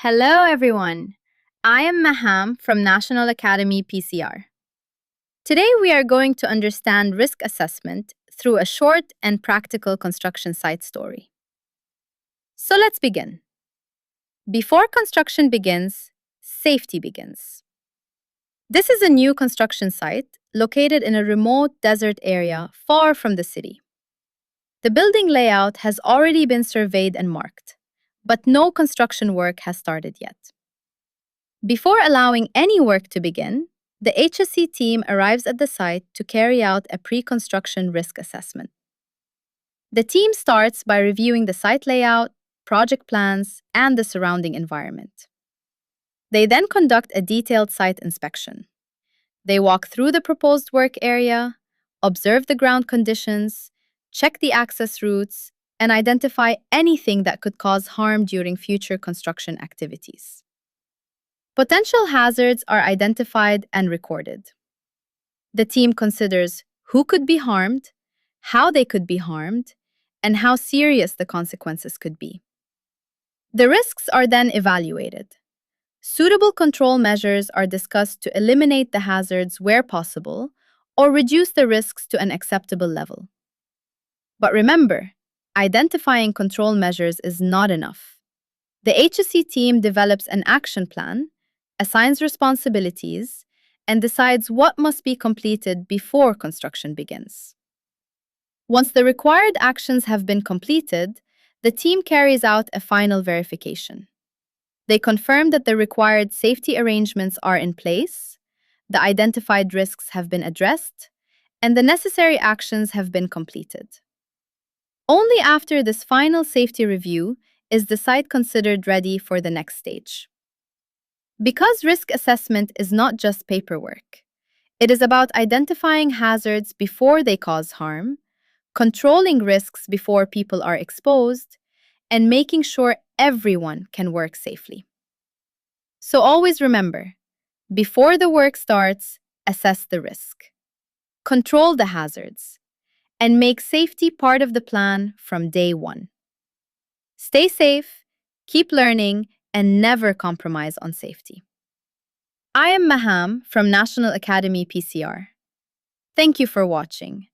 Hello, everyone. I am Maham from National Academy PCR. Today, we are going to understand risk assessment through a short and practical construction site story. So let's begin. Before construction begins, safety begins. This is a new construction site located in a remote desert area far from the city. The building layout has already been surveyed and marked, but no construction work has started yet. Before allowing any work to begin, the HSE team arrives at the site to carry out a pre-construction risk assessment. The team starts by reviewing the site layout, project plans, and the surrounding environment. They then conduct a detailed site inspection. They walk through the proposed work area, observe the ground conditions, check the access routes, and identify anything that could cause harm during future construction activities. Potential hazards are identified and recorded. The team considers who could be harmed, how they could be harmed, and how serious the consequences could be. The risks are then evaluated. Suitable control measures are discussed to eliminate the hazards where possible or reduce the risks to an acceptable level. But remember, identifying control measures is not enough. The HSE team develops an action plan, assigns responsibilities, and decides what must be completed before construction begins. Once the required actions have been completed, the team carries out a final verification. They confirm that the required safety arrangements are in place, the identified risks have been addressed, and the necessary actions have been completed. Only after this final safety review is the site considered ready for the next stage. Because risk assessment is not just paperwork, it is about identifying hazards before they cause harm, controlling risks before people are exposed, and making sure everyone can work safely. So always remember, before the work starts, assess the risk, control the hazards, and make safety part of the plan from day one. Stay safe, keep learning, and never compromise on safety. I am Maham from National Academy PCR. Thank you for watching.